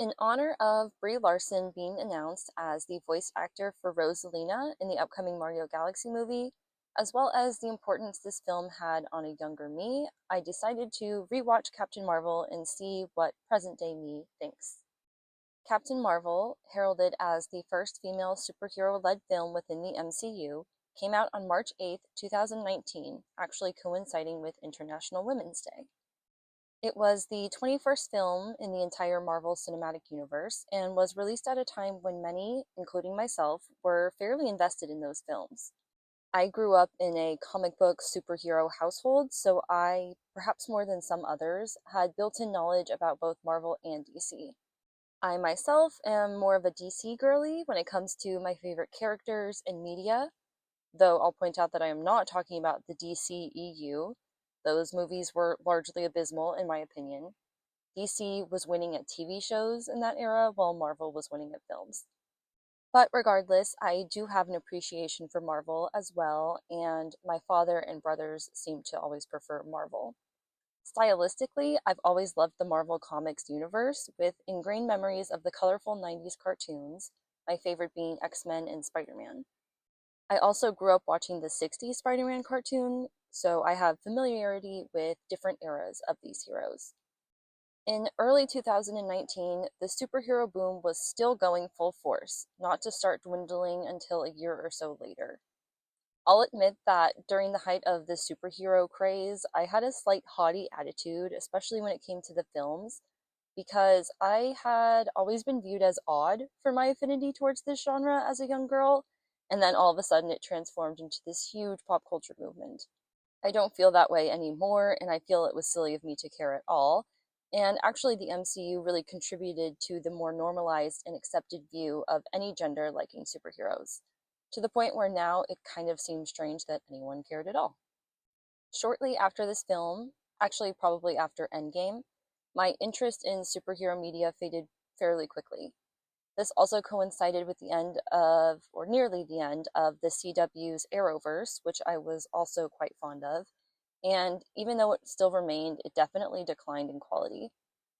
In honor of Brie Larson being announced as the voice actor for Rosalina in the upcoming Mario Galaxy movie, as well as the importance this film had on a younger me, I decided to rewatch Captain Marvel and see what present day me thinks. Captain Marvel, heralded as the first female superhero led film within the MCU, came out on March 8th, 2019, actually coinciding with International Women's Day. It was the 21st film in the entire Marvel Cinematic Universe and was released at a time when many, including myself, were fairly invested in those films. I grew up in a comic book superhero household, so I, perhaps more than some others, had built in knowledge about both Marvel and DC. I myself am more of a DC girly when it comes to my favorite characters and media, though I'll point out that I am not talking about the DCEU. Those movies were largely abysmal, in my opinion. DC was winning at TV shows in that era, while Marvel was winning at films. But regardless, I do have an appreciation for Marvel as well, and my father and brothers seem to always prefer Marvel. Stylistically, I've always loved the Marvel Comics universe, with ingrained memories of the colorful 90s cartoons, my favorite being X-Men and Spider-Man. I also grew up watching the 60s Spider-Man cartoon, so I have familiarity with different eras of these heroes. In early 2019, the superhero boom was still going full force, not to start dwindling until a year or so later. I'll admit that during the height of the superhero craze, I had a slight haughty attitude, especially when it came to the films, because I had always been viewed as odd for my affinity towards this genre as a young girl, and then all of a sudden it transformed into this huge pop culture movement. I don't feel that way anymore, and I feel it was silly of me to care at all. And actually, the MCU really contributed to the more normalized and accepted view of any gender liking superheroes, to the point where now it kind of seems strange that anyone cared at all. Shortly after this film, actually probably after Endgame, my interest in superhero media faded fairly quickly. This also coincided with the end of, or nearly the end of, the CW's Arrowverse, which I was also quite fond of. And even though it still remained, it definitely declined in quality.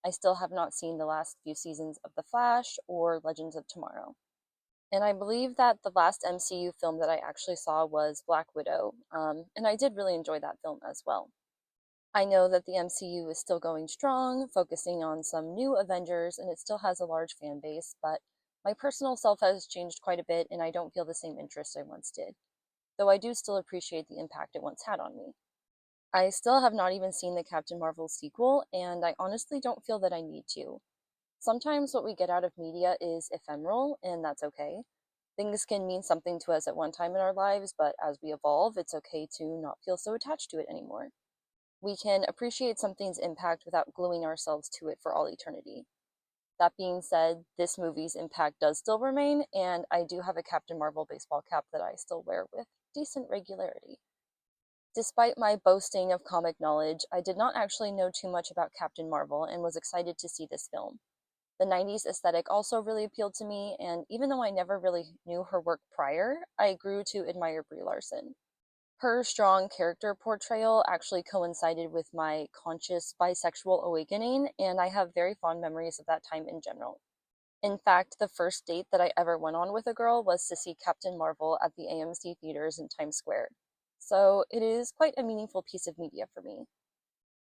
I still have not seen the last few seasons of The Flash or Legends of Tomorrow. And I believe that the last MCU film that I actually saw was Black Widow, and I did really enjoy that film as well. I know that the MCU is still going strong, focusing on some new Avengers, and it still has a large fan base, but my personal self has changed quite a bit, and I don't feel the same interest I once did, though I do still appreciate the impact it once had on me. I still have not even seen the Captain Marvel sequel, and I honestly don't feel that I need to. Sometimes what we get out of media is ephemeral, and that's okay. Things can mean something to us at one time in our lives, but as we evolve, it's okay to not feel so attached to it anymore. We can appreciate something's impact without gluing ourselves to it for all eternity. That being said, this movie's impact does still remain, and I do have a Captain Marvel baseball cap that I still wear with decent regularity. Despite my boasting of comic knowledge, I did not actually know too much about Captain Marvel and was excited to see this film. The 90s aesthetic also really appealed to me, and even though I never really knew her work prior, I grew to admire Brie Larson. Her strong character portrayal actually coincided with my conscious bisexual awakening, and I have very fond memories of that time in general. In fact, the first date that I ever went on with a girl was to see Captain Marvel at the AMC theaters in Times Square. So it is quite a meaningful piece of media for me.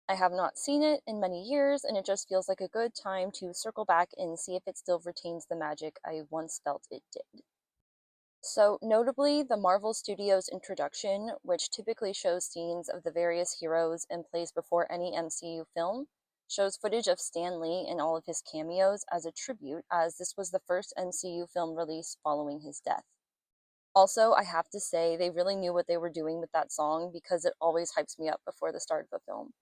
I have not seen it in many years, and it just feels like a good time to circle back and see if it still retains the magic I once felt it did. So, notably, the Marvel Studios introduction, which typically shows scenes of the various heroes and plays before any MCU film, shows footage of Stan Lee and all of his cameos as a tribute, as this was the first MCU film release following his death. Also, I have to say, they really knew what they were doing with that song because it always hypes me up before the start of a film.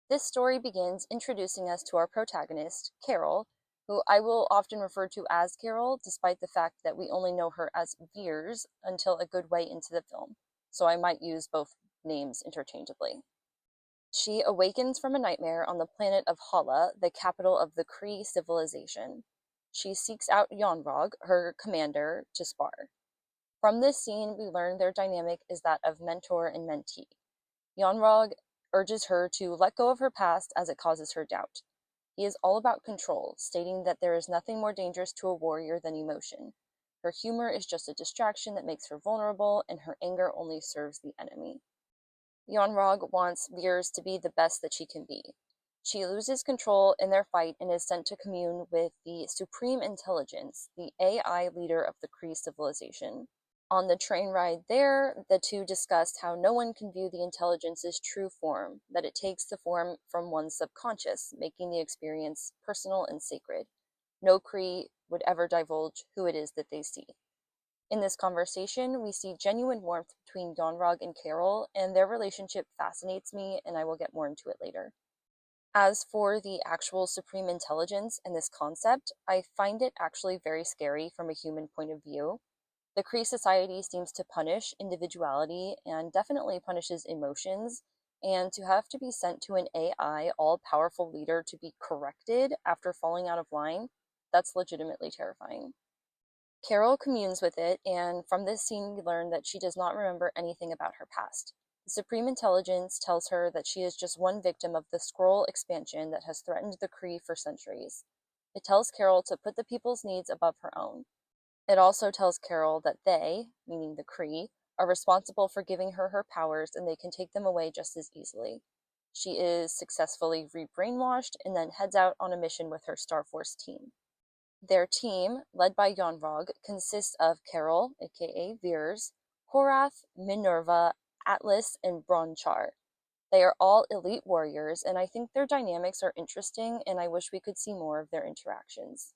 This story begins introducing us to our protagonist, Carol, who I will often refer to as Carol, despite the fact that we only know her as Veers until a good way into the film, so I might use both names interchangeably. She awakens from a nightmare on the planet of Hala, the capital of the Kree civilization. She seeks out Yonrog, her commander, to spar. From this scene, we learn their dynamic is that of mentor and mentee. Yonrog urges her to let go of her past as it causes her doubt. He is all about control, stating that there is nothing more dangerous to a warrior than emotion. Her humor is just a distraction that makes her vulnerable, and her anger only serves the enemy. Yonrog wants Veers to be the best that she can be. She loses control in their fight and is sent to commune with the Supreme Intelligence, the AI leader of the Kree civilization. On the train ride there, the two discussed how no one can view the intelligence's true form, that it takes the form from one's subconscious, making the experience personal and sacred. No Kree would ever divulge who it is that they see. In this conversation, we see genuine warmth between Yonrog and Carol, and their relationship fascinates me, and I will get more into it later. As for the actual supreme intelligence and this concept, I find it actually very scary from a human point of view. The Kree society seems to punish individuality and definitely punishes emotions, and to have to be sent to an AI all powerful leader to be corrected after falling out of line, that's legitimately terrifying. Carol communes with it, and from this scene we learn that she does not remember anything about her past. The Supreme Intelligence tells her that she is just one victim of the Skrull expansion that has threatened the Kree for centuries. It tells Carol to put the people's needs above her own. It also tells Carol that they, meaning the Kree, are responsible for giving her her powers and they can take them away just as easily. She is successfully re-brainwashed and then heads out on a mission with her Star Force team. Their team, led by Yonrog, consists of Carol, aka Veers, Horath, Minerva, Atlas, and Bronchar. They are all elite warriors, and I think their dynamics are interesting, and I wish we could see more of their interactions.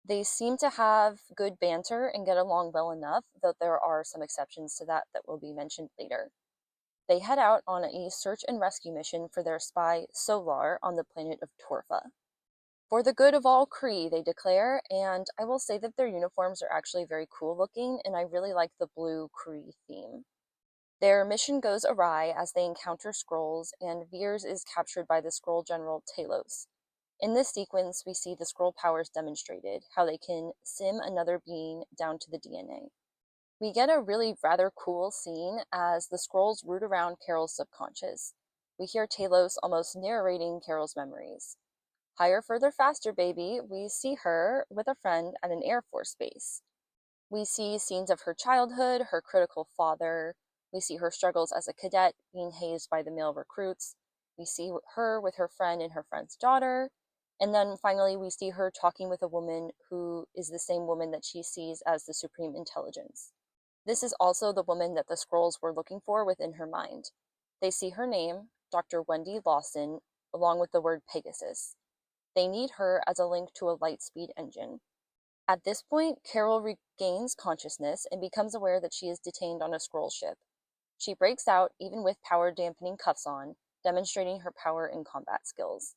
They seem to have good banter and get along well enough, though there are some exceptions to that that will be mentioned later. They head out on a search and rescue mission for their spy Solar on the planet of Torfa. For the good of all Kree, they declare, and I will say that their uniforms are actually very cool looking, and I really like the blue Kree theme. Their mission goes awry as they encounter Skrulls, and Veers is captured by the Skrull General Talos. In this sequence, we see the Skrull powers demonstrated, how they can sim another being down to the DNA. We get a really rather cool scene as the Skrulls root around Carol's subconscious. We hear Talos almost narrating Carol's memories. Higher, further, faster, baby, we see her with a friend at an Air Force base. We see scenes of her childhood, her critical father. We see her struggles as a cadet, being hazed by the male recruits. We see her with her friend and her friend's daughter. And then finally, we see her talking with a woman who is the same woman that she sees as the Supreme Intelligence. This is also the woman that the Skrulls were looking for within her mind. They see her name, Dr. Wendy Lawson, along with the word Pegasus. They need her as a link to a Lightspeed engine. At this point, Carol regains consciousness and becomes aware that she is detained on a Skrull ship. She breaks out, even with power-dampening cuffs on, demonstrating her power and combat skills.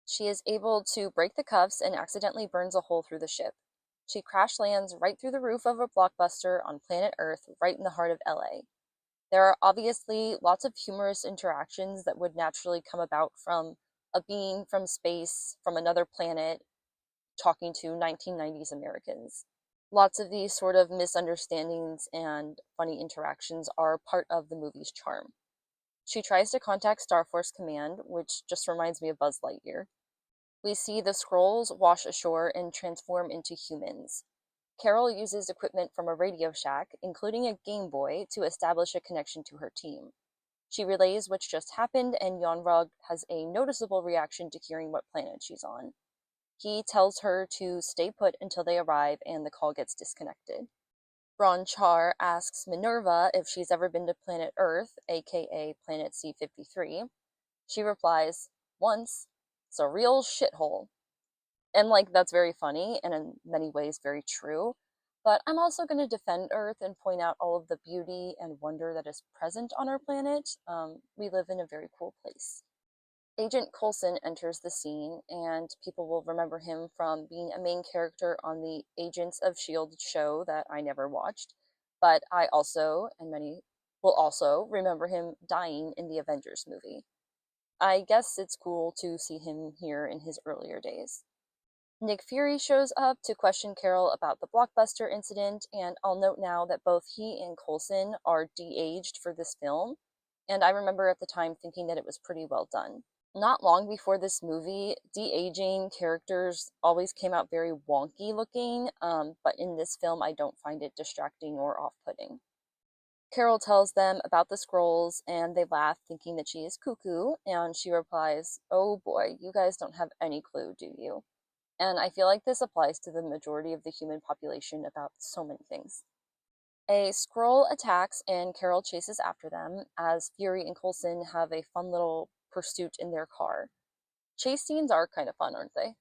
She is able to break the cuffs and accidentally burns a hole through the ship. She crash lands right through the roof of a blockbuster on planet Earth, right in the heart of LA. There are obviously lots of humorous interactions that would naturally come about from a being from space, from another planet, talking to 1990s Americans. Lots of these sort of misunderstandings and funny interactions are part of the movie's charm. She tries to contact Star Force Command, which just reminds me of Buzz Lightyear. We see the Skrulls wash ashore and transform into humans. Carol uses equipment from a Radio Shack, including a Game Boy, to establish a connection to her team. She relays what's just happened, and Yonrog has a noticeable reaction to hearing what planet she's on. He tells her to stay put until they arrive and the call gets disconnected. Bronchar asks Minerva if she's ever been to planet Earth, aka planet C-53. She replies, "Once. It's a real shithole." And that's very funny and in many ways very true. But I'm also going to defend Earth and point out all of the beauty and wonder that is present on our planet. We live in a very cool place. Agent Coulson enters the scene, and people will remember him from being a main character on the Agents of S.H.I.E.L.D. show that I never watched. But I also, and many will also, remember him dying in the Avengers movie. I guess it's cool to see him here in his earlier days. Nick Fury shows up to question Carol about the Blockbuster incident, and I'll note now that both he and Coulson are de-aged for this film, and I remember at the time thinking that it was pretty well done. Not long before this movie, de-aging characters always came out very wonky looking, but in this film, I don't find it distracting or off-putting. Carol tells them about the scrolls, and they laugh, thinking that she is cuckoo, and she replies, "Oh boy, you guys don't have any clue, do you?" And I feel like this applies to the majority of the human population about so many things. A scroll attacks and Carol chases after them as Fury and Coulson have a fun little pursuit in their car. Chase scenes are kind of fun, aren't they?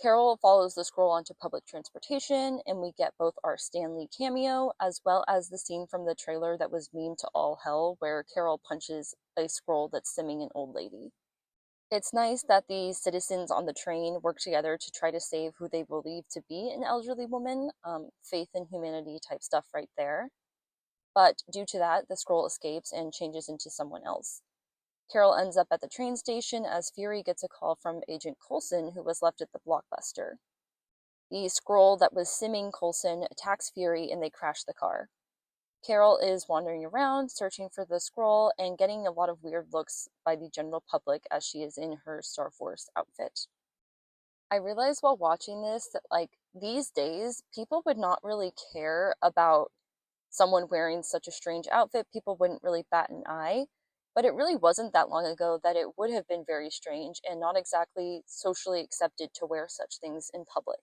Carol follows the scroll onto public transportation, and we get both our Stan Lee cameo as well as the scene from the trailer that was memed to all hell where Carol punches a scroll that's simming an old lady. It's nice that the citizens on the train work together to try to save who they believe to be an elderly woman. Faith in humanity type stuff right there. But due to that, the scroll escapes and changes into someone else. Carol ends up at the train station as Fury gets a call from Agent Coulson, who was left at the Blockbuster. The scroll that was simming Coulson attacks Fury and they crash the car. Carol is wandering around, searching for the scroll, and getting a lot of weird looks by the general public as she is in her Star Force outfit. I realized while watching this that, like, these days, people would not really care about someone wearing such a strange outfit. People wouldn't really bat an eye. But it really wasn't that long ago that it would have been very strange and not exactly socially accepted to wear such things in public.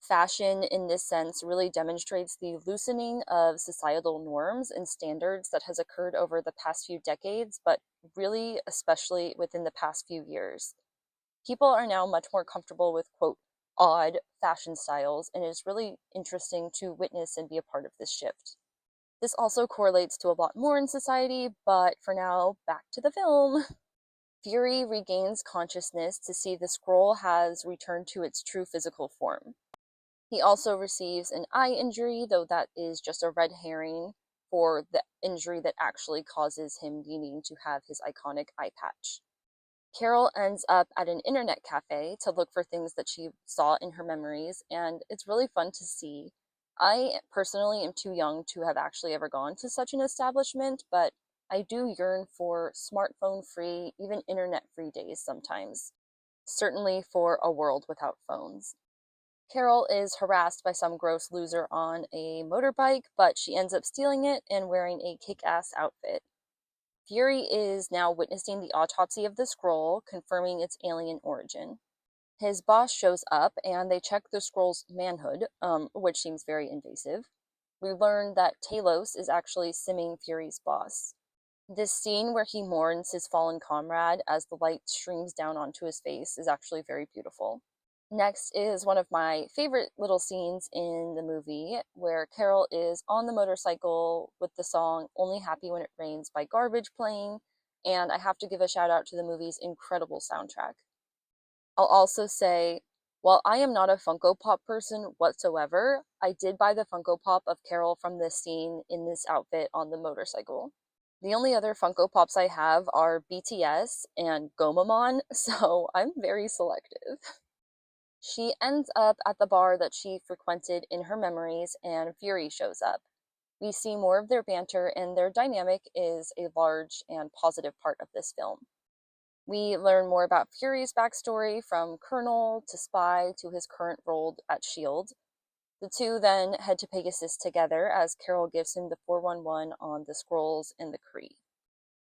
Fashion, in this sense, really demonstrates the loosening of societal norms and standards that has occurred over the past few decades, but really especially within the past few years. People are now much more comfortable with, quote, odd fashion styles, and it is really interesting to witness and be a part of this shift. This also correlates to a lot more in society, but for now, back to the film. Fury regains consciousness to see the scroll has returned to its true physical form. He also receives an eye injury, though that is just a red herring for the injury that actually causes him needing to have his iconic eye patch. Carol ends up at an internet cafe to look for things that she saw in her memories, and it's really fun to see. I personally am too young to have actually ever gone to such an establishment, but I do yearn for smartphone free, even internet free days sometimes. Certainly for a world without phones. Carol is harassed by some gross loser on a motorbike, but she ends up stealing it and wearing a kick-ass outfit. Fury is now witnessing the autopsy of the scroll, confirming its alien origin. His boss shows up and they check the scroll's manhood, which seems very invasive. We learn that Talos is actually simming Fury's boss. This scene where he mourns his fallen comrade as the light streams down onto his face is actually very beautiful. Next is one of my favorite little scenes in the movie where Carol is on the motorcycle with the song Only Happy When It Rains by Garbage playing, and I have to give a shout out to the movie's incredible soundtrack. I'll also say, while I am not a Funko Pop person whatsoever, I did buy the Funko Pop of Carol from this scene in this outfit on the motorcycle. The only other Funko Pops I have are BTS and Gomamon, so I'm very selective. She ends up at the bar that she frequented in her memories, and Fury shows up. We see more of their banter, and their dynamic is a large and positive part of this film. We learn more about Fury's backstory from Colonel to spy to his current role at S.H.I.E.L.D. The two then head to Pegasus together as Carol gives him the 411 on the Skrulls and the Kree.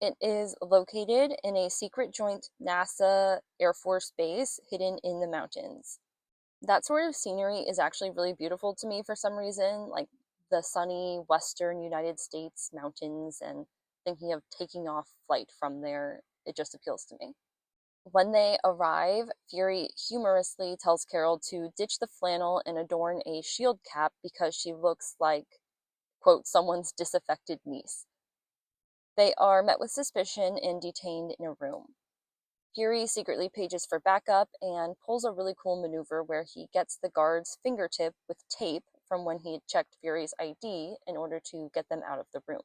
It is located in a secret joint NASA Air Force base hidden in the mountains. That sort of scenery is actually really beautiful to me for some reason, like the sunny western United States mountains, and thinking of taking off flight from there, it just appeals to me. When they arrive, Fury humorously tells Carol to ditch the flannel and adorn a shield cap because she looks like, quote, someone's disaffected niece. They are met with suspicion and detained in a room. Fury secretly pages for backup and pulls a really cool maneuver where he gets the guard's fingertip with tape from when he had checked Fury's ID in order to get them out of the room.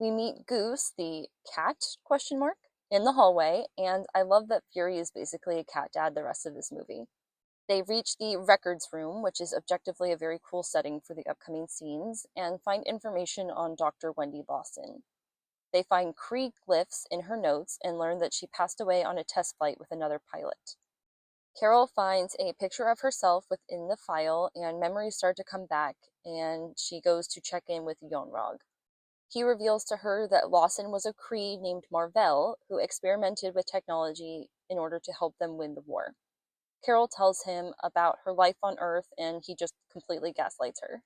We meet Goose, the cat, question mark, in the hallway, and I love that Fury is basically a cat dad the rest of this movie. They reach the records room, which is objectively a very cool setting for the upcoming scenes, and find information on Dr. Wendy Lawson. They find Kree glyphs in her notes and learn that she passed away on a test flight with another pilot. Carol finds a picture of herself within the file, and memories start to come back, and she goes to check in with Yonrog. He reveals to her that Lawson was a Kree named Marvell who experimented with technology in order to help them win the war. Carol tells him about her life on Earth, and he just completely gaslights her.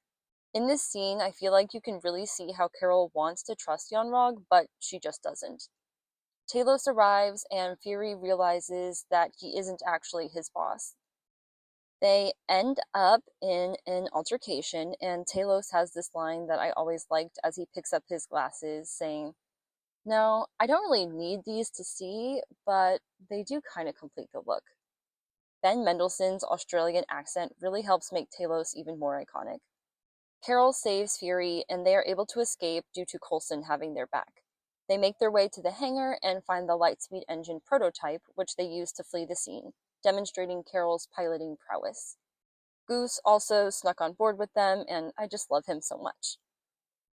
In this scene, I feel like you can really see how Carol wants to trust Yonrog, but she just doesn't. Talos arrives, and Fury realizes that he isn't actually his boss. They end up in an altercation, and Talos has this line that I always liked as he picks up his glasses, saying, "No, I don't really need these to see, but they do kind of complete the look." Ben Mendelsohn's Australian accent really helps make Talos even more iconic. Carol saves Fury, and they are able to escape due to Coulson having their back. They make their way to the hangar and find the Lightspeed engine prototype, which they use to flee the scene, demonstrating Carol's piloting prowess. Goose also snuck on board with them, and I just love him so much.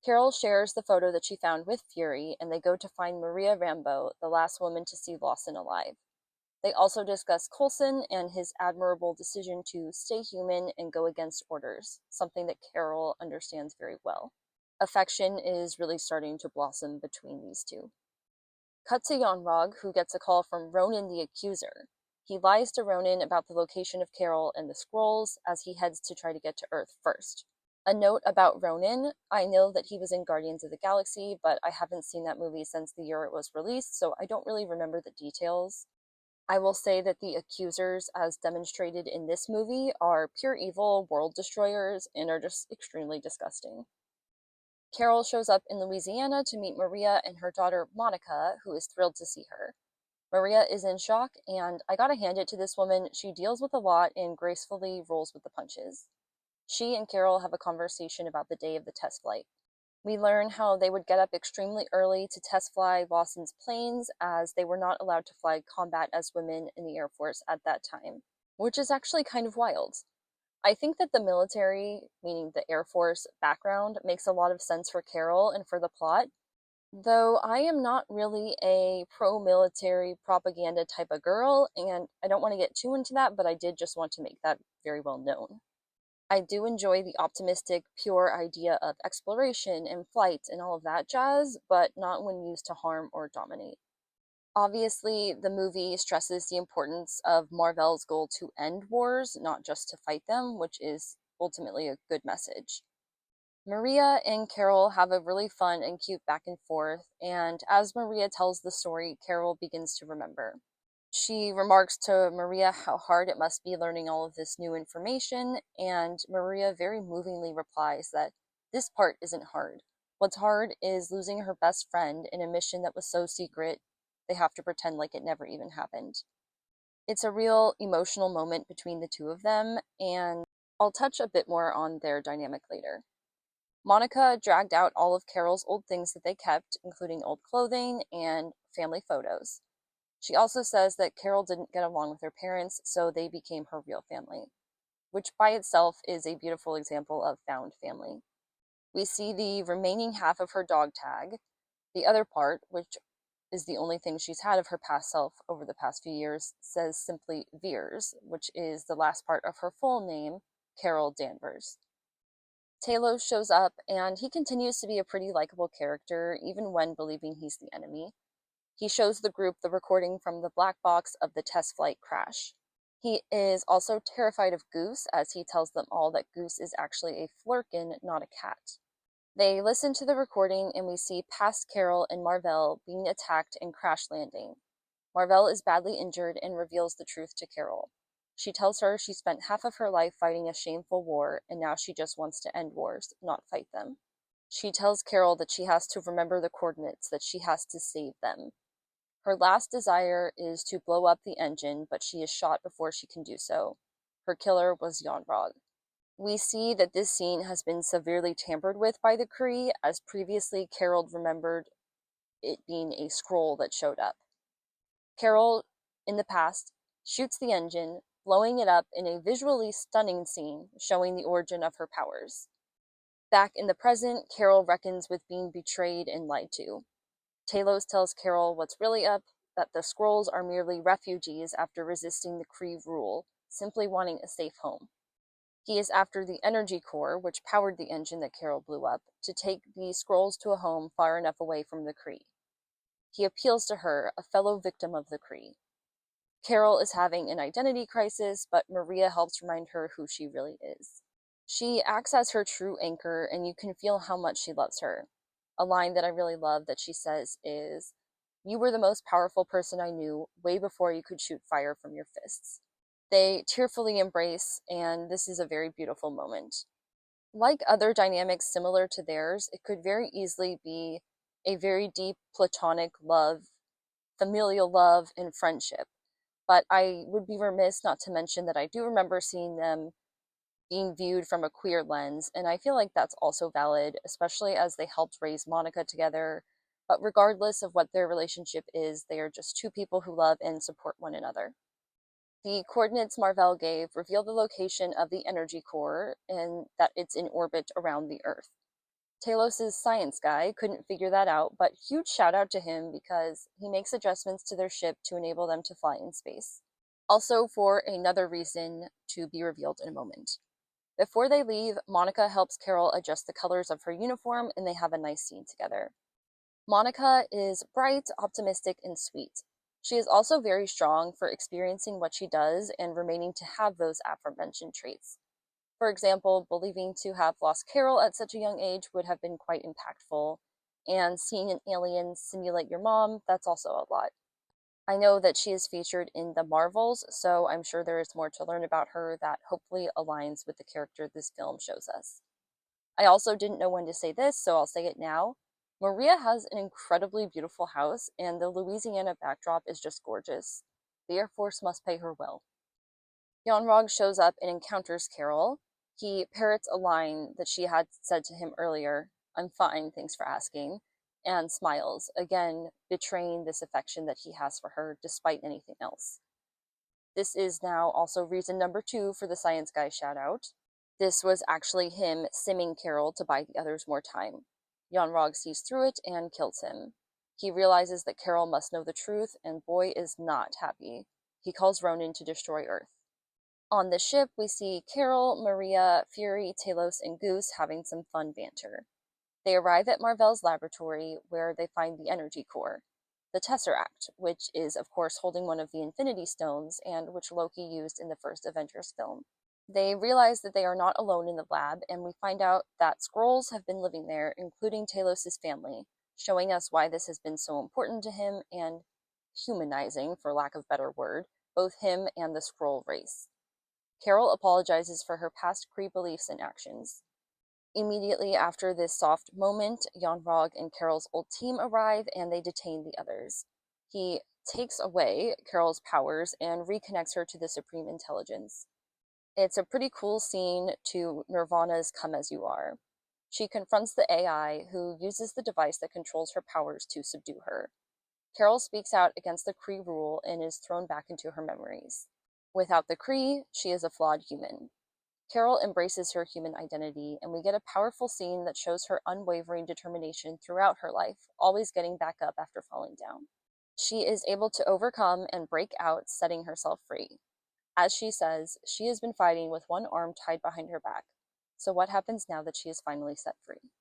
Carol shares the photo that she found with Fury, and they go to find Maria Rambeau, the last woman to see Lawson alive. They also discuss Coulson and his admirable decision to stay human and go against orders, something that Carol understands very well. Affection is really starting to blossom between these two. Cut to Yonrog, who gets a call from Ronan the Accuser. He lies to Ronan about the location of Carol and the scrolls as he heads to try to get to Earth first. A note about Ronan: I know that he was in Guardians of the Galaxy, but I haven't seen that movie since the year it was released, so I don't really remember the details. I will say that the accusers, as demonstrated in this movie, are pure evil world destroyers and are just extremely disgusting. Carol shows up in Louisiana to meet Maria and her daughter Monica, who is thrilled to see her. Maria is in shock, and I gotta hand it to this woman, she deals with a lot and gracefully rolls with the punches. She and Carol have a conversation about the day of the test flight. We learn how they would get up extremely early to test fly Lawson's planes, as they were not allowed to fly combat as women in the Air Force at that time, which is actually kind of wild. I think that the military, meaning the Air Force background, makes a lot of sense for Carol and for the plot, though I am not really a pro-military propaganda type of girl, and I don't want to get too into that, but I did just want to make that very well known. I do enjoy the optimistic, pure idea of exploration and flight and all of that jazz, but not when used to harm or dominate. Obviously, the movie stresses the importance of Marvell's goal to end wars, not just to fight them, which is ultimately a good message. Maria and Carol have a really fun and cute back and forth, and as Maria tells the story, Carol begins to remember. She remarks to Maria how hard it must be learning all of this new information, and Maria very movingly replies that this part isn't hard. What's hard is losing her best friend in a mission that was so secret they have to pretend like it never even happened. It's a real emotional moment between the two of them, and I'll touch a bit more on their dynamic later. Monica dragged out all of Carol's old things that they kept, including old clothing and family photos. She also says that Carol didn't get along with her parents, so they became her real family, which by itself is a beautiful example of found family. We see the remaining half of her dog tag. The other part, which is the only thing she's had of her past self over the past few years, says simply Veers, which is the last part of her full name, Carol Danvers. Talos shows up, and he continues to be a pretty likable character, even when believing he's the enemy. He shows the group the recording from the black box of the test flight crash. He is also terrified of Goose, as he tells them all that Goose is actually a flurkin, not a cat. They listen to the recording, and we see past Carol and Marvell being attacked and crash landing. Marvell is badly injured and reveals the truth to Carol. She tells her she spent half of her life fighting a shameful war, and now she just wants to end wars, not fight them. She tells Carol that she has to remember the coordinates, that she has to save them. Her last desire is to blow up the engine, but she is shot before she can do so. Her killer was Yonrog. We see that this scene has been severely tampered with by the Kree, as previously Carol remembered it being a scroll that showed up. Carol, in the past, shoots the engine, blowing it up in a visually stunning scene showing the origin of her powers. Back in the present, Carol reckons with being betrayed and lied to. Talos tells Carol what's really up, that the Skrulls are merely refugees after resisting the Kree rule, simply wanting a safe home. He is after the energy core, which powered the engine that Carol blew up, to take the Skrulls to a home far enough away from the Kree. He appeals to her, a fellow victim of the Kree. Carol is having an identity crisis, but Maria helps remind her who she really is. She acts as her true anchor, and you can feel how much she loves her. A line that I really love that she says is, "You were the most powerful person I knew way before you could shoot fire from your fists." They tearfully embrace, and this is a very beautiful moment. Like other dynamics similar to theirs, it could very easily be a very deep platonic love, familial love, and friendship. But I would be remiss not to mention that I do remember seeing them being viewed from a queer lens, and I feel like that's also valid, especially as they helped raise Monica together. But regardless of what their relationship is, they are just two people who love and support one another. The coordinates Marvell gave reveal the location of the energy core and that it's in orbit around the Earth. Talos' science guy couldn't figure that out, but huge shout out to him because he makes adjustments to their ship to enable them to fly in space. Also, for another reason to be revealed in a moment. Before they leave, Monica helps Carol adjust the colors of her uniform and they have a nice scene together. Monica is bright, optimistic, and sweet. She is also very strong for experiencing what she does and remaining to have those aforementioned traits. For example, believing to have lost Carol at such a young age would have been quite impactful, and seeing an alien simulate your mom, that's also a lot. I know that she is featured in the Marvels, so I'm sure there is more to learn about her that hopefully aligns with the character this film shows us. I also didn't know when to say this, so I'll say it now. Maria has an incredibly beautiful house, and the Louisiana backdrop is just gorgeous. The Air Force must pay her well. Yon-Rogg shows up and encounters Carol. He parrots a line that she had said to him earlier, "I'm fine, thanks for asking," and smiles, again betraying this affection that he has for her despite anything else. This is now also reason number 2 for the science guy shout out. This was actually him simming Carol to buy the others more time. Yon-Rogg sees through it and kills him. He realizes that Carol must know the truth, and boy is not happy. He calls Ronan to destroy Earth. On the ship, we see Carol, Maria, Fury, Talos, and Goose having some fun banter. They arrive at Marvell's laboratory, where they find the energy core, the Tesseract, which is, of course, holding one of the Infinity Stones, and which Loki used in the first Avengers film. They realize that they are not alone in the lab, and we find out that Skrulls have been living there, including Talos' family, showing us why this has been so important to him and humanizing, for lack of a better word, both him and the Skrull race. Carol apologizes for her past Kree beliefs and actions. Immediately after this soft moment, Yon-Rogg and Carol's old team arrive and they detain the others. He takes away Carol's powers and reconnects her to the Supreme Intelligence. It's a pretty cool scene to Nirvana's Come As You Are. She confronts the AI, who uses the device that controls her powers to subdue her. Carol speaks out against the Kree rule and is thrown back into her memories. Without the Kree, she is a flawed human. Carol embraces her human identity, and we get a powerful scene that shows her unwavering determination throughout her life, always getting back up after falling down. She is able to overcome and break out, setting herself free. As she says, she has been fighting with one arm tied behind her back. So what happens now that she is finally set free?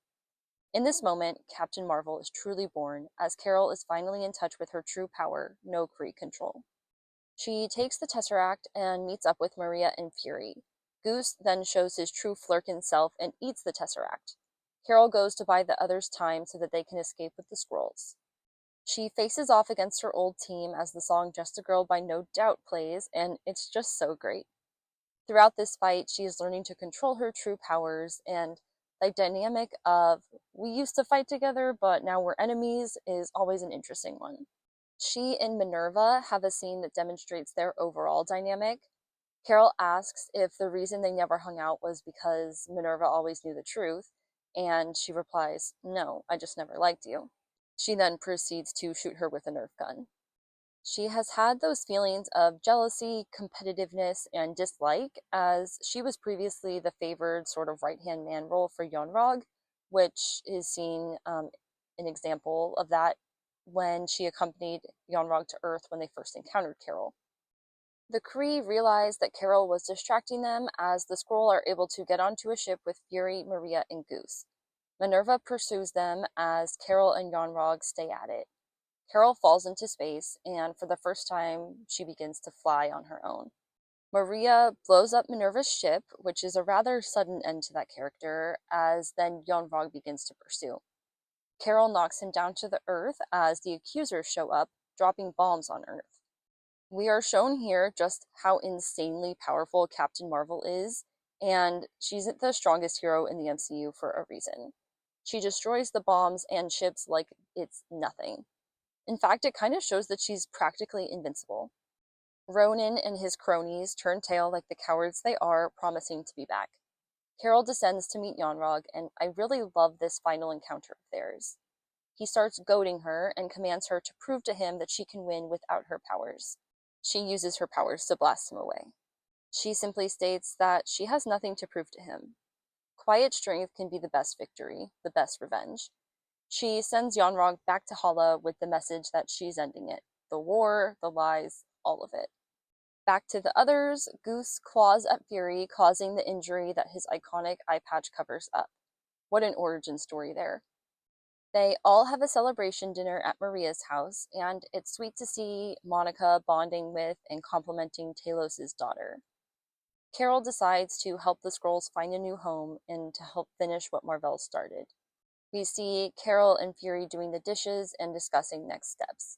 In this moment, Captain Marvel is truly born, as Carol is finally in touch with her true power, no Kree control. She takes the Tesseract and meets up with Maria and Fury. Goose then shows his true Flurkin self and eats the Tesseract. Carol goes to buy the others time so that they can escape with the Skrulls. She faces off against her old team as the song Just a Girl by No Doubt plays, and it's just so great. Throughout this fight, she is learning to control her true powers, and the dynamic of we used to fight together, but now we're enemies is always an interesting one. She and Minerva have a scene that demonstrates their overall dynamic. Carol asks if the reason they never hung out was because Minerva always knew the truth, and she replies, "No, I just never liked you." She then proceeds to shoot her with a Nerf gun. She has had those feelings of jealousy, competitiveness, and dislike, as she was previously the favored sort of right-hand man role for Yon-Rogg, which is seen an example of that when she accompanied Yonrog to Earth when they first encountered Carol. The Kree realize that Carol was distracting them as the Skrull are able to get onto a ship with Fury, Maria, and Goose. Minerva pursues them as Carol and Yonrog stay at it. Carol falls into space, and for the first time, she begins to fly on her own. Maria blows up Minerva's ship, which is a rather sudden end to that character, as then Yonrog begins to pursue. Carol knocks him down to the Earth as the accusers show up, dropping bombs on Earth. We are shown here just how insanely powerful Captain Marvel is, and she's the strongest hero in the MCU for a reason. She destroys the bombs and ships like it's nothing. In fact, it kind of shows that she's practically invincible. Ronan and his cronies turn tail like the cowards they are, promising to be back. Carol descends to meet Yonrog, and I really love this final encounter of theirs. He starts goading her and commands her to prove to him that she can win without her powers. She uses her powers to blast him away. She simply states that she has nothing to prove to him. Quiet strength can be the best victory, the best revenge. She sends Yonrog back to Hala with the message that she's ending it. The war, the lies, all of it. Back to the others, Goose claws at Fury, causing the injury that his iconic eye patch covers up. What an origin story there. They all have a celebration dinner at Maria's house, and it's sweet to see Monica bonding with and complimenting Talos' daughter. Carol decides to help the Skrulls find a new home and to help finish what Mar-Vell started. We see Carol and Fury doing the dishes and discussing next steps.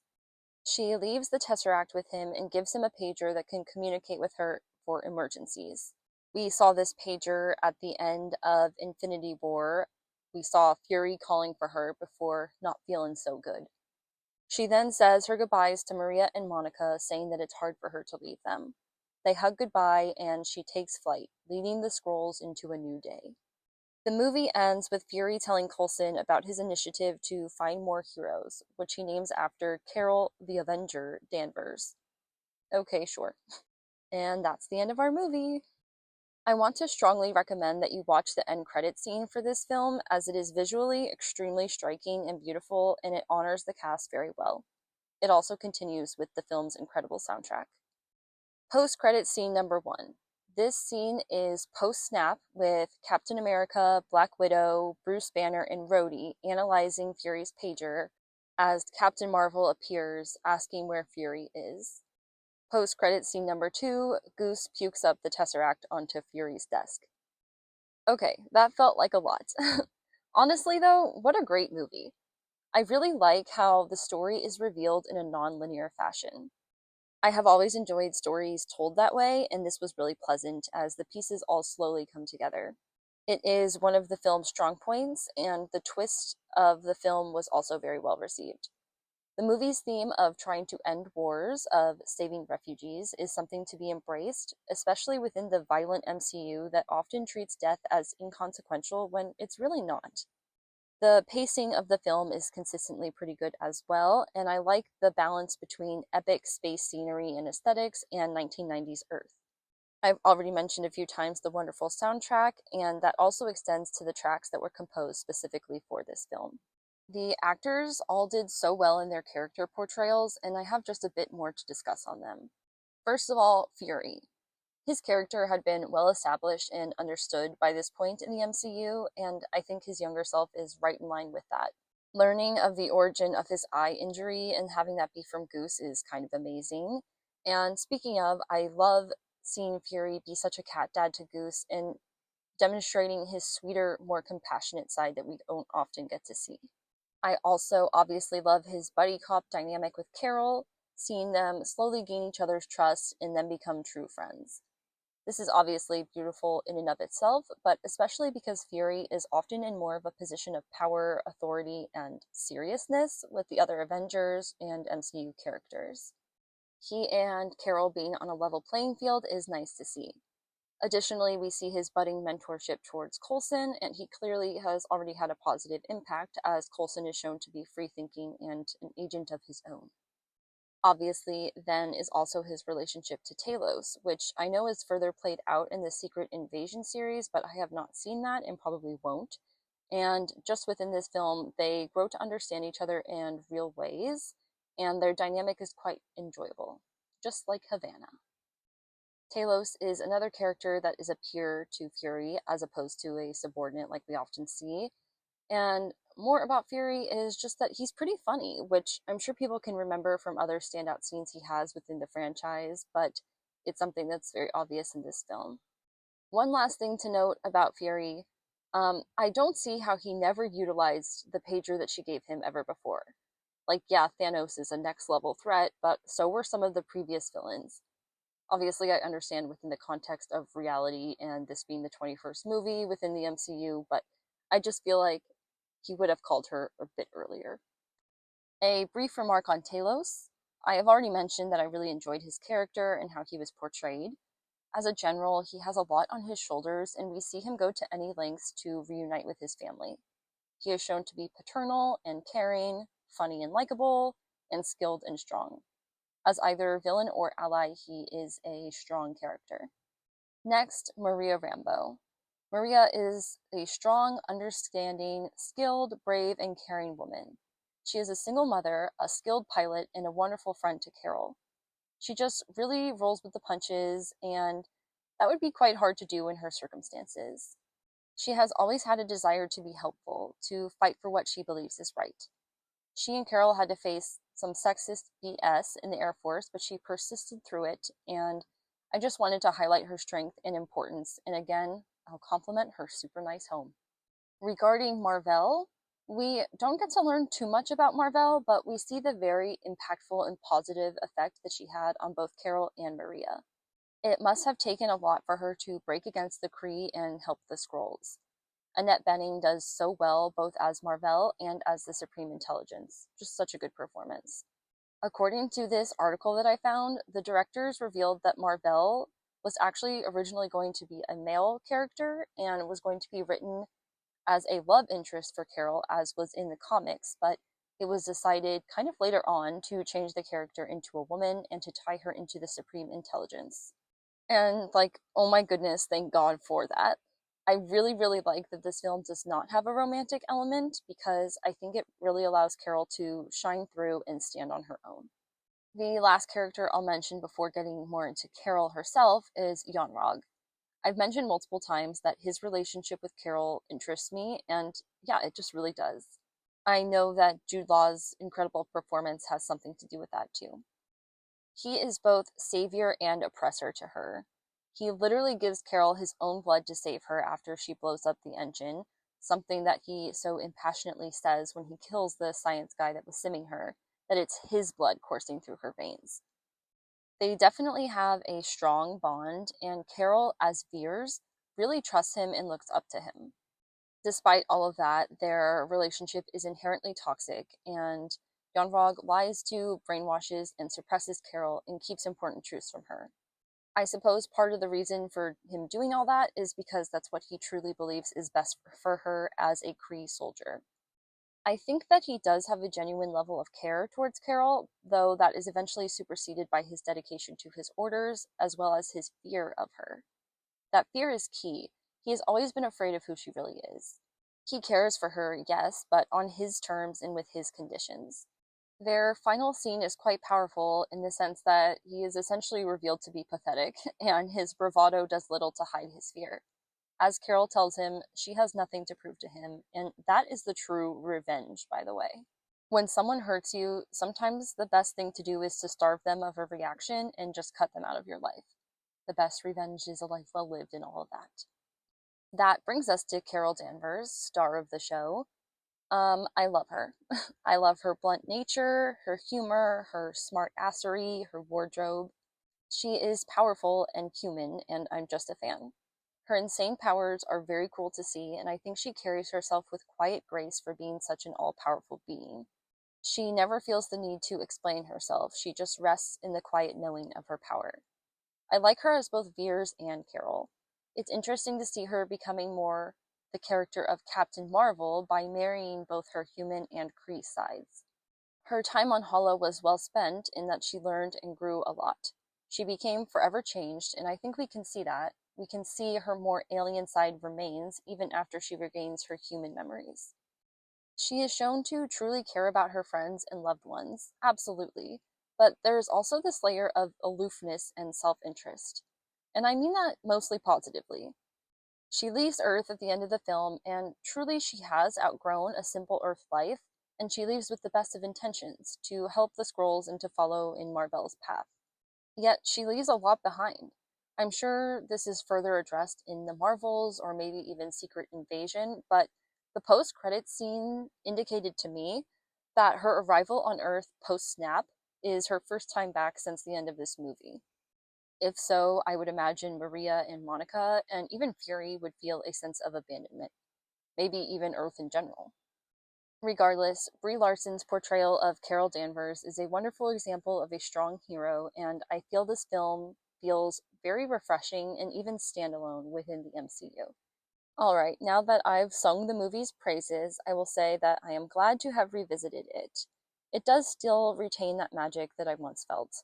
She leaves the Tesseract with him and gives him a pager that can communicate with her for emergencies. We saw this pager at the end of Infinity War. We saw Fury calling for her before not feeling so good. She then says her goodbyes to Maria and Monica, saying that it's hard for her to leave them. They hug goodbye and she takes flight, leading the Skrulls into a new day. The movie ends with Fury telling Coulson about his initiative to find more heroes, which he names after Carol the Avenger Danvers. Okay, sure. And that's the end of our movie. I want to strongly recommend that you watch the end credit scene for this film, as it is visually extremely striking and beautiful, and it honors the cast very well. It also continues with the film's incredible soundtrack. Post-credit scene number 1. This scene is post-snap with Captain America, Black Widow, Bruce Banner, and Rhodey analyzing Fury's pager as Captain Marvel appears, asking where Fury is. Post-credit scene number 2, Goose pukes up the Tesseract onto Fury's desk. Okay, that felt like a lot. Honestly though, what a great movie. I really like how the story is revealed in a non-linear fashion. I have always enjoyed stories told that way, and this was really pleasant as the pieces all slowly come together. It is one of the film's strong points, and the twist of the film was also very well received. The movie's theme of trying to end wars, of saving refugees, is something to be embraced, especially within the violent MCU that often treats death as inconsequential when it's really not. The pacing of the film is consistently pretty good as well, and I like the balance between epic space scenery and aesthetics and 1990s Earth. I've already mentioned a few times the wonderful soundtrack, and that also extends to the tracks that were composed specifically for this film. The actors all did so well in their character portrayals, and I have just a bit more to discuss on them. First of all, Fury. His character had been well established and understood by this point in the MCU, and I think his younger self is right in line with that. Learning of the origin of his eye injury and having that be from Goose is kind of amazing. And speaking of, I love seeing Fury be such a cat dad to Goose and demonstrating his sweeter, more compassionate side that we don't often get to see. I also obviously love his buddy cop dynamic with Carol, seeing them slowly gain each other's trust and then become true friends. This is obviously beautiful in and of itself, but especially because Fury is often in more of a position of power, authority, and seriousness with the other Avengers and MCU characters. He and Carol being on a level playing field is nice to see. Additionally, we see his budding mentorship towards Coulson, and he clearly has already had a positive impact as Coulson is shown to be free-thinking and an agent of his own. Obviously, then is also his relationship to Talos, which I know is further played out in the Secret Invasion series, but I have not seen that and probably won't. And just within this film, they grow to understand each other in real ways, and their dynamic is quite enjoyable, just like Havana. Talos is another character that is a peer to Fury as opposed to a subordinate like we often see. And more about Fury is just that he's pretty funny, which I'm sure people can remember from other standout scenes he has within the franchise, but it's something that's very obvious in this film. One last thing to note about Fury, I don't see how he never utilized the pager that she gave him ever before. Like, yeah, Thanos is a next level threat, but so were some of the previous villains. Obviously, I understand within the context of reality and this being the 21st movie within the MCU, but I just feel like he would have called her a bit earlier. A brief remark on Talos. I have already mentioned that I really enjoyed his character and how he was portrayed. As a general, he has a lot on his shoulders, and we see him go to any lengths to reunite with his family. He is shown to be paternal and caring, funny and likable, and skilled and strong. As either villain or ally, he is a strong character. Next, Maria Rambeau. Maria is a strong, understanding, skilled, brave, and caring woman. She is a single mother, a skilled pilot, and a wonderful friend to Carol. She just really rolls with the punches, and that would be quite hard to do in her circumstances. She has always had a desire to be helpful, to fight for what she believes is right. She and Carol had to face some sexist BS in the Air Force, but she persisted through it, and I just wanted to highlight her strength and importance, and again, I'll compliment her super nice home. Regarding Marvell, we don't get to learn too much about Marvell, but we see the very impactful and positive effect that she had on both Carol and Maria. It must have taken a lot for her to break against the Kree and help the Skrulls. Annette Bening does so well both as Marvell and as the Supreme Intelligence. Just such a good performance. According to this article that I found, the directors revealed that Marvell was actually originally going to be a male character and was going to be written as a love interest for Carol, as was in the comics, but it was decided kind of later on to change the character into a woman and to tie her into the Supreme Intelligence. And, like, oh my goodness, thank God for that. I really, really like that this film does not have a romantic element because I think it really allows Carol to shine through and stand on her own. The last character I'll mention before getting more into Carol herself is Yonrog. I've mentioned multiple times that his relationship with Carol interests me, and yeah, it just really does. I know that Jude Law's incredible performance has something to do with that too. He is both savior and oppressor to her. He literally gives Carol his own blood to save her after she blows up the engine, something that he so impassionately says when he kills the science guy that was simming her, that it's his blood coursing through her veins. They definitely have a strong bond, and Carol, as Veers, really trusts him and looks up to him. Despite all of that, their relationship is inherently toxic, and Yonrog lies to, brainwashes, and suppresses Carol and keeps important truths from her. I suppose part of the reason for him doing all that is because that's what he truly believes is best for her as a Kree soldier. I think that he does have a genuine level of care towards Carol, though that is eventually superseded by his dedication to his orders, as well as his fear of her. That fear is key. He has always been afraid of who she really is. He cares for her, yes, but on his terms and with his conditions. Their final scene is quite powerful in the sense that he is essentially revealed to be pathetic, and his bravado does little to hide his fear. As Carol tells him, she has nothing to prove to him, and that is the true revenge, by the way. When someone hurts you, sometimes the best thing to do is to starve them of a reaction and just cut them out of your life. The best revenge is a life well lived and all of that. That brings us to Carol Danvers, star of the show. I love her. I love her blunt nature, her humor, her smart assery, her wardrobe. She is powerful and human, and I'm just a fan. Her insane powers are very cool to see, and I think she carries herself with quiet grace for being such an all-powerful being. She never feels the need to explain herself, she just rests in the quiet knowing of her power. I like her as both Veers and Carol. It's interesting to see her becoming more the character of Captain Marvel by marrying both her human and Kree sides. Her time on Hala was well spent in that she learned and grew a lot. She became forever changed, and I think we can see that, we can see her more alien side remains even after she regains her human memories. She is shown to truly care about her friends and loved ones, absolutely, but there is also this layer of aloofness and self interest. And I mean that mostly positively. She leaves Earth at the end of the film, and truly she has outgrown a simple Earth life, and she leaves with the best of intentions to help the Skrulls and to follow in Marvel's path. Yet she leaves a lot behind. I'm sure this is further addressed in the Marvels or maybe even Secret Invasion, but the post credits scene indicated to me that her arrival on Earth post snap is her first time back since the end of this movie. If so, I would imagine Maria and Monica and even Fury would feel a sense of abandonment, maybe even Earth in general. Regardless, Brie Larson's portrayal of Carol Danvers is a wonderful example of a strong hero, and I feel this film feels very refreshing and even standalone within the MCU. Alright, now that I've sung the movie's praises, I will say that I am glad to have revisited it. It does still retain that magic that I once felt.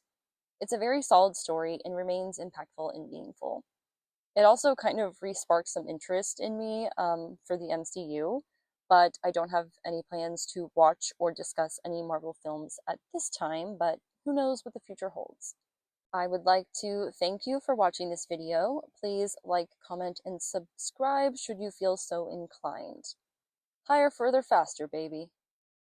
It's a very solid story and remains impactful and meaningful. It also kind of re-sparked some interest in me for the MCU, but I don't have any plans to watch or discuss any Marvel films at this time, but who knows what the future holds. I would like to thank you for watching this video. Please like, comment, and subscribe should you feel so inclined. Higher, further, faster, baby.